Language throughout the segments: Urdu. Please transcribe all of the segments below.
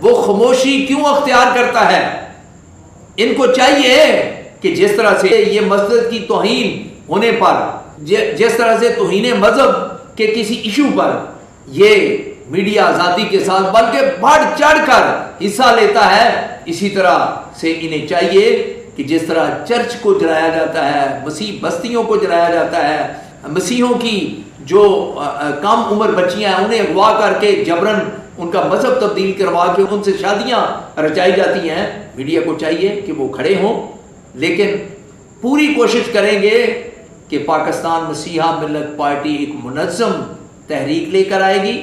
وہ خاموشی کیوں اختیار کرتا ہے؟ ان کو چاہیے کہ جس طرح سے یہ مسجد کی توہین ہونے پر، جس طرح سے توہین مذہب کے کسی ایشو پر یہ میڈیا آزادی کے ساتھ بلکہ بڑھ چڑھ کر حصہ لیتا ہے، اسی طرح سے انہیں چاہیے کہ جس طرح چرچ کو جلایا جاتا ہے، مسیح بستیوں کو جلایا جاتا ہے، مسیحوں کی جو کم عمر بچیاں ہیں انہیں اغوا کر کے جبرن ان کا مذہب تبدیل کروا کے ان سے شادیاں رچائی جاتی ہیں، میڈیا کو چاہیے کہ وہ کھڑے ہوں، لیکن پوری کوشش کریں گے کہ پاکستان مسیحا ملت پارٹی ایک منظم تحریک لے کر آئے گی۔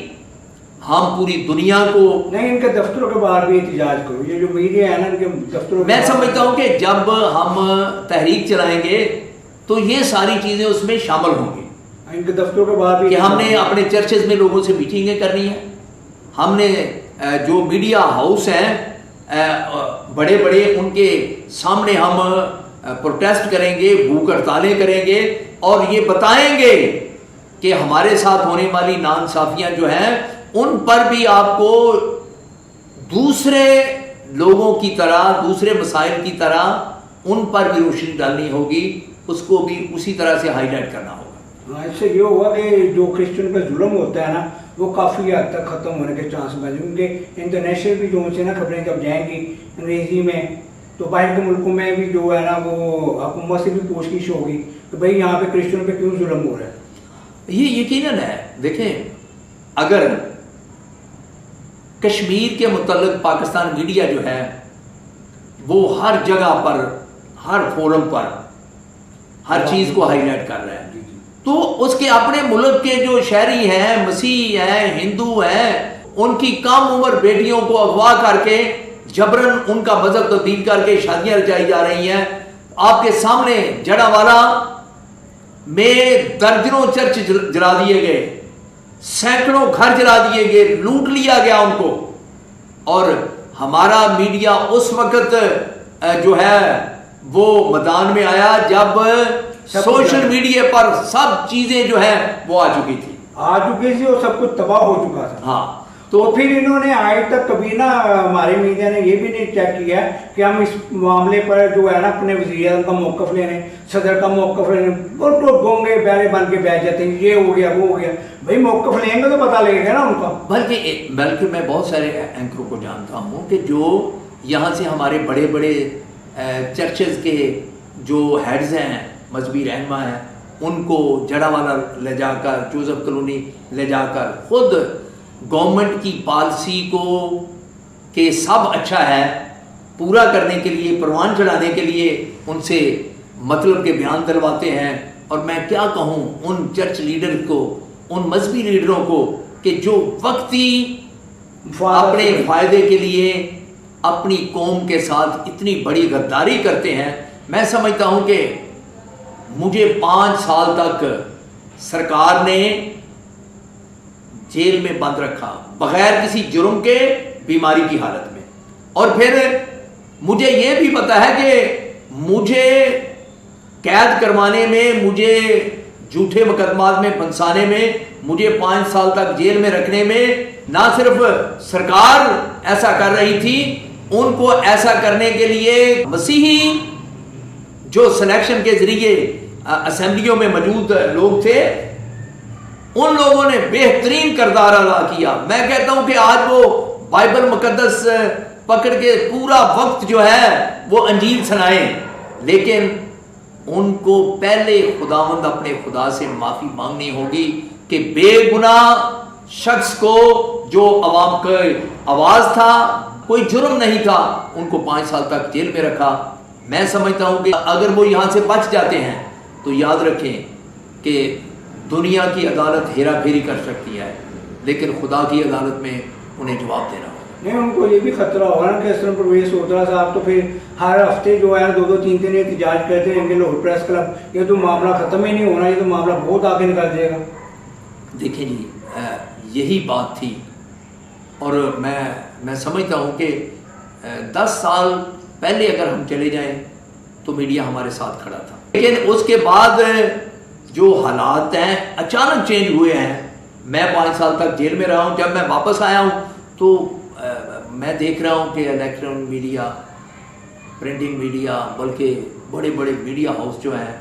ہم پوری دنیا کو نہیں، ان کے دفتروں کے باہر بھی احتجاج کرو، یہ جو میڈیا ہے نا ان کے دفتروں، میں سمجھتا ہوں کہ جب ہم تحریک چلائیں گے تو یہ ساری چیزیں اس میں شامل ہوں گی، ان کے دفتروں کے باہر بھی کہ ہم نے اپنے چرچز میں لوگوں سے میٹنگیں کرنی ہیں، ہم نے جو میڈیا ہاؤس ہیں بڑے بڑے ان کے سامنے ہم پروٹیسٹ کریں گے، بھوک ہڑتالیں کریں گے اور یہ بتائیں گے کہ ہمارے ساتھ ہونے والی ناانصافیاں جو ہیں ان پر بھی آپ کو دوسرے لوگوں کی طرح، دوسرے مسائل کی طرح ان پر بھی روشنی ڈالنی ہوگی، اس کو بھی اسی طرح سے ہائی لائٹ کرنا ہوگا۔ اس سے یہ ہوگا کہ جو کرسچن پہ ظلم ہوتا ہے نا وہ کافی حد تک ختم ہونے کے چانس بنے، کیونکہ انٹرنیشنل بھی جو سے نا خبریں جب جائیں گی انگریزی میں تو باہر کے ملکوں میں بھی جو ہے نا وہ حکومت سے بھی پوچھ گچھ ہوگی کہ بھئی یہاں پہ کرسچن پہ کیوں ظلم ہو رہا ہے۔ یہ یقیناً ہے۔ دیکھیں، اگر کشمیر کے متعلق پاکستان میڈیا جو ہے وہ ہر جگہ پر، ہر فورم پر ہر چیز کو ہائی لائٹ کر رہا ہے، تو اس کے اپنے ملک کے جو شہری ہیں، مسیح ہیں، ہندو ہیں، ان کی کم عمر بیٹیوں کو اغوا کر کے جبرن ان کا مذہب تبدیل کر کے شادیاں رچائی جا رہی ہیں۔ آپ کے سامنے جڑاوالا میں درجنوں چرچ جلا دیے گئے، سینکڑوں گھر جلا دیے گئے، لوٹ لیا گیا ان کو، اور ہمارا میڈیا اس وقت جو ہے وہ میدان میں آیا جب سوشل میڈیا پر سب چیزیں جو ہیں وہ آ چکی تھی، اور سب کچھ تباہ ہو چکا تھا۔ ہاں، تو پھر انہوں نے آج تک کبھی نا ہمارے میڈیا نے یہ بھی نہیں چیک کیا کہ ہم اس معاملے پر جو ہے نا اپنے وزیر اعظم کا موقف لے رہے ہیں، صدر کا موقف لے رہے ہیں، اور تو گونگے بیرے بن کے بیٹھ جاتے ہیں، یہ ہو گیا وہ ہو گیا۔ بھائی موقف لیں گے تو پتہ لگے گا نا ان کا۔ بلکہ میں بہت سارے اینکروں کو جانتا ہوں کہ جو یہاں سے ہمارے بڑے بڑے چرچز کے جو ہیڈز ہیں، مذہبی رہنما ہیں، ان کو جڑاوالا لے جا کر، جوزف کلونی لے جا کر خود گورنمنٹ کی پالیسی کو کہ سب اچھا ہے پورا کرنے کے لیے، پروان چڑھانے کے لیے ان سے مطلب کے بیان دلواتے ہیں۔ اور میں کیا کہوں ان چرچ لیڈر کو، ان مذہبی لیڈروں کو کہ جو وقتی اپنے فائدے کے لیے اپنی قوم کے ساتھ اتنی بڑی غداری کرتے ہیں۔ میں سمجھتا ہوں کہ مجھے 5 سال تک سرکار نے جیل میں بند رکھا بغیر کسی جرم کے، بیماری کی حالت میں، اور پھر مجھے یہ بھی پتا ہے کہ مجھے قید کروانے میں، مجھے جھوٹے مقدمات میں پھنسانے میں، مجھے 5 سال تک جیل میں رکھنے میں نہ صرف سرکار ایسا کر رہی تھی، ان کو ایسا کرنے کے لیے مسیحی جو سلیکشن کے ذریعے اسمبلیوں میں موجود لوگ تھے، ان لوگوں نے بہترین کردار ادا کیا۔ میں کہتا ہوں کہ آج وہ بائبل مقدس پکڑ کے پورا وقت جو ہے وہ انجیل سنائیں، لیکن ان کو پہلے خداوند اپنے خدا سے معافی مانگنی ہوگی کہ بے گناہ شخص کو جو عوام کا آواز تھا، کوئی جرم نہیں تھا، ان کو 5 سال تک جیل میں رکھا۔ میں سمجھتا ہوں کہ اگر وہ یہاں سے بچ جاتے ہیں تو یاد رکھیں کہ دنیا کی عدالت ہیرا پھیری کر سکتی ہے، لیکن خدا کی عدالت میں انہیں جواب دینا ہوگا۔ نہیں، ان کو یہ بھی خطرہ ہوگا نا کہ اسلم پرویز سوترا صاحب تو پھر ہر ہفتے جو ہے 2-2 3-3 احتجاج کرتے رہیں گے لاہور پریس کلب، یہ تو معاملہ ختم ہی نہیں ہونا، یہ تو معاملہ بہت آگے نکل جائے گا۔ دیکھیں جی، یہی بات تھی، اور میں سمجھتا ہوں کہ 10 سال پہلے اگر ہم چلے جائیں تو میڈیا ہمارے ساتھ کھڑا تھا، لیکن اس کے بعد جو حالات ہیں اچانک چینج ہوئے ہیں۔ میں 5 سال تک جیل میں رہا ہوں، جب میں واپس آیا ہوں تو میں دیکھ رہا ہوں کہ الیکٹرانک میڈیا، پرنٹنگ میڈیا، بلکہ بڑے بڑے میڈیا ہاؤس جو ہیں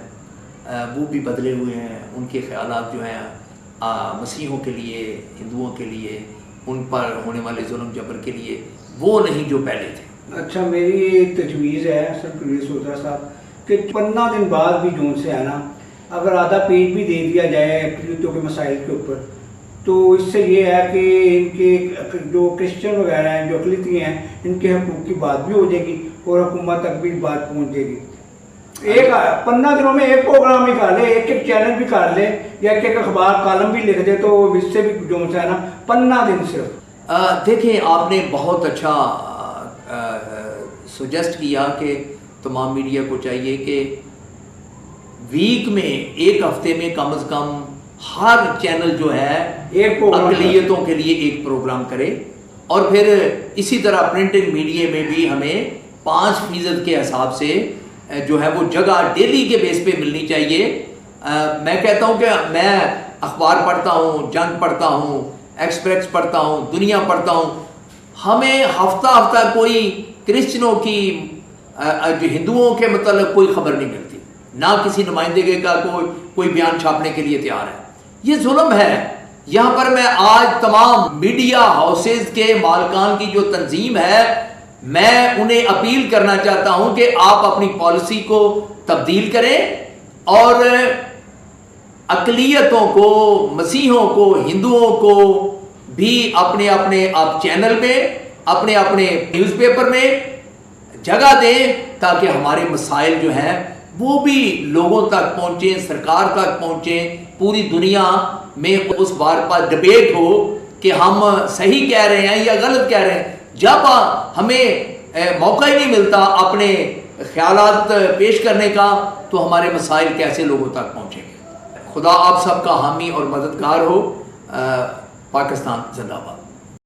وہ بھی بدلے ہوئے ہیں. ان کے خیالات جو ہیں مسیحیوں کے لیے، ہندوؤں کے لیے، ان پر ہونے والے ظلم جبر کے لیے وہ نہیں جو پہلے تھے. اچھا، میری ایک تجویز ہے سر پرویز سوترا صاحب کہ 15 دن بعد بھی جون سے آنا اگر آدھا پیج بھی دے دیا جائے اقلیتوں کے مسائل کے اوپر، تو اس سے یہ ہے کہ ان کے جو کرسچن وغیرہ ہیں، جو اقلیتی ہیں، ان کے حقوق کی بات بھی ہو جائے گی اور حکومت تک بھی بات پہنچ جائے گی. ایک 15 دنوں میں ایک پروگرام بھی کر لے، ایک چینل بھی کر لے، یا ایک اخبار کالم بھی لکھ دے، تو اس سے بھی جون سے آنا 15 دن صرف. دیکھیں، آپ نے بہت اچھا سجیسٹ کیا کہ تمام میڈیا کو چاہیے کہ ویک میں، ایک ہفتے میں کم از کم ہر چینل جو ہے ایک اقلیتوں کے لیے ایک پروگرام کرے. اور پھر اسی طرح پرنٹنگ میڈیا میں بھی ہمیں 5% کے حساب سے جو ہے وہ جگہ ڈیلی کے بیس پہ ملنی چاہیے. میں کہتا ہوں کہ میں اخبار پڑھتا ہوں، جنگ پڑھتا ہوں، ایکسپریس پڑھتا ہوں، دنیا پڑھتا ہوں. ہمیں ہفتہ ہفتہ کوئی کرسچنوں کی، جو ہندوؤں کے متعلق کوئی خبر نہیں ملتی، نہ کسی نمائندے کا کوئی بیان چھاپنے کے لیے تیار ہے. یہ ظلم ہے. یہاں پر میں آج تمام میڈیا ہاؤسز کے مالکان کی جو تنظیم ہے، میں انہیں اپیل کرنا چاہتا ہوں کہ آپ اپنی پالیسی کو تبدیل کریں اور اقلیتوں کو، مسیحوں کو، ہندوؤں کو بھی اپنے اپنے آپ چینل میں، اپنے اپنے نیوز پیپر میں جگہ دیں، تاکہ ہمارے مسائل جو ہیں وہ بھی لوگوں تک پہنچیں، سرکار تک پہنچیں، پوری دنیا میں اس بار پر ڈبیٹ ہو کہ ہم صحیح کہہ رہے ہیں یا غلط کہہ رہے ہیں. جب ہمیں موقع ہی نہیں ملتا اپنے خیالات پیش کرنے کا، تو ہمارے مسائل کیسے لوگوں تک پہنچیں گے. خدا آپ سب کا حامی اور مددگار ہو. پاکستان زندہ باد.